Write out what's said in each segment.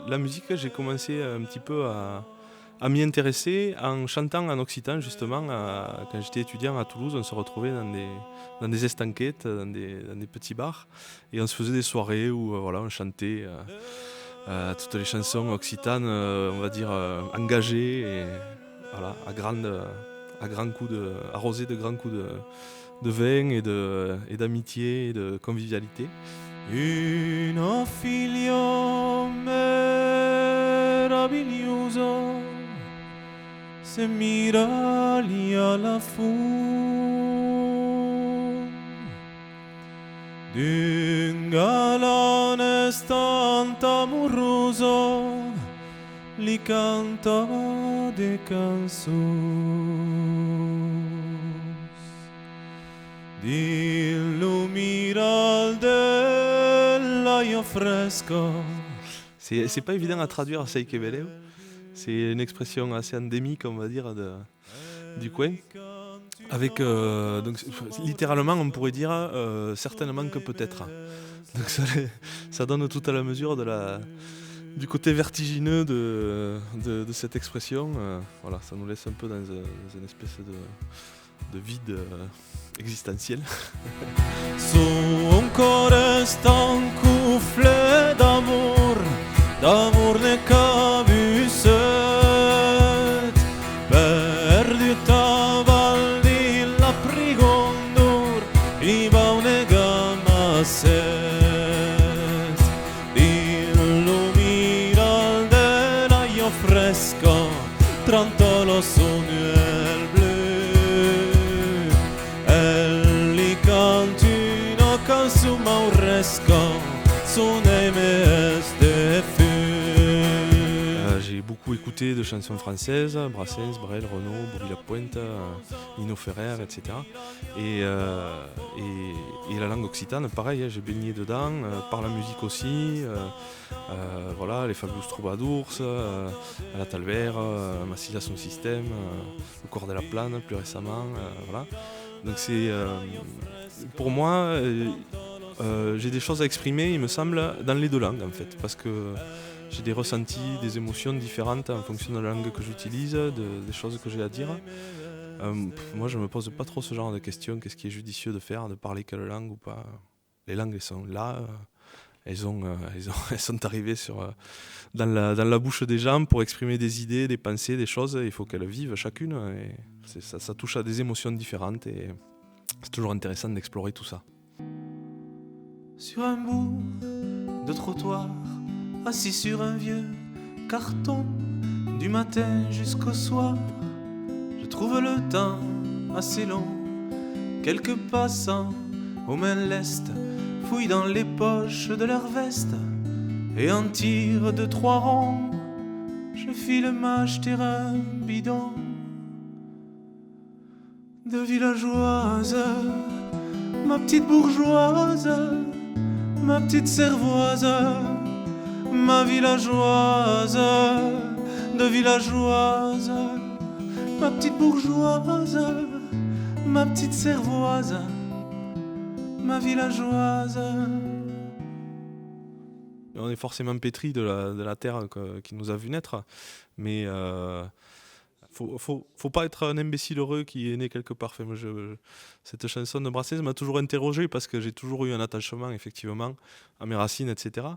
la musique, j'ai commencé un petit peu à m'y intéresser en chantant en occitan, justement. Quand j'étais étudiant à Toulouse, on se retrouvait dans des estanquettes, dans des petits bars, et on se faisait des soirées où voilà, on chantait toutes les chansons occitanes, on va dire engagées, et voilà, à grands coups arrosées de grands coups de vin et d'amitié et de convivialité. Un figlio meraviglioso se mira lì alla fune d'un galano istante amoroso li canta de canzoni d'illumiral dell'aia fresca. C'est pas évident à traduire Sei che bello. C'est une expression assez endémique, on va dire, du coin. Avec, donc, littéralement, on pourrait dire certainement que peut-être. Donc ça donne tout à la mesure du côté vertigineux de cette expression. Voilà, ça nous laisse un peu dans une espèce de vide existentiel. Son corps stancouflé d'amour ne cabusset, perdu taval di la prigondur, iba une gamasset, illumiral de l'aia fresca, trantolo sognuel bleu, elli cantina canzone mauresca, son aimé de feu. J'ai beaucoup écouté de chansons françaises, Brassens, Brel, Renaud, Bourri-la-Pointe, Nino Ferrer, etc. Et la langue occitane, pareil, j'ai baigné dedans, par la musique aussi. Voilà, les Fabulous Troubadours, la Talver, Massilia son système, le Corps de la Plane plus récemment. Voilà. Donc c'est pour moi, j'ai des choses à exprimer, il me semble, dans les deux langues en fait, parce que j'ai des ressentis, des émotions différentes en fonction de la langue que j'utilise, des choses que j'ai à dire. Moi, je me pose pas trop ce genre de questions. Qu'est-ce qui est judicieux de faire, de parler quelle langue ou pas? Les langues, elles sont là, elles sont arrivées dans la bouche des gens pour exprimer des idées, des pensées, des choses. Il faut qu'elles vivent chacune. Et ça touche à des émotions différentes et c'est toujours intéressant d'explorer tout ça. Sur un bout de trottoir, assis sur un vieux carton, du matin jusqu'au soir, je trouve le temps assez long. Quelques passants aux mains lestes fouillent dans les poches de leur veste et en tirent 2-3 ronds. Je file m'acheter un bidon de villageoise, ma petite bourgeoise, ma petite cervoise, ma villageoise, de villageoise, ma petite bourgeoise, ma petite cervoise, ma villageoise. On est forcément pétri de la terre qui nous a vu naître, mais faut pas être un imbécile heureux qui est né quelque part. Enfin, cette chanson de Brassens m'a toujours interrogé parce que j'ai toujours eu un attachement effectivement à mes racines, etc.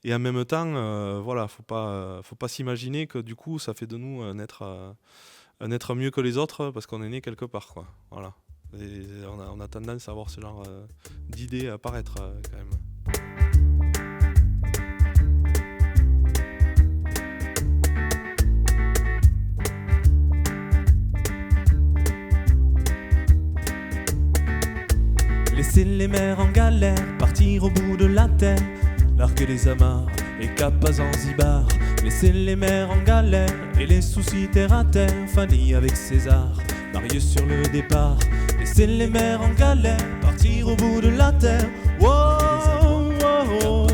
Et en même temps, voilà, faut pas s'imaginer que du coup ça fait de nous un être mieux que les autres parce qu'on est né quelque part, quoi. Voilà. Et on a tendance à avoir ce genre d'idées apparaître quand même. Laisser les mers en galère, partir au bout de la terre, larguer les amarres et cap à Zanzibar. Laisser les mers en galère et les soucis terre à terre, Fanny avec César, Marius sur le départ. Laisser les mers en galère, partir au bout de la terre, wow, wow, wow.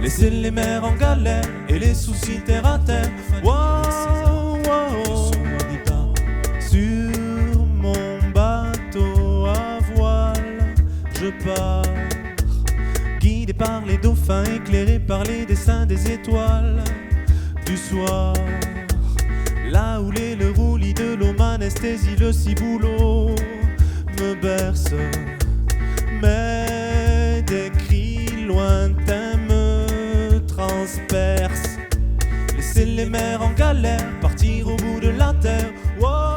Laisser les mers en galère et les soucis terre à terre, wow, wow. Sur mon bateau à voile, je pars guidé par les dauphins, éclairé par les dessins des étoiles du soir. Là où le roulis de l'eau m'anesthésie, le ciboulot me berce, mais des cris lointains me transpercent. Laisser les mers en galère, partir au bout de la terre. Wow.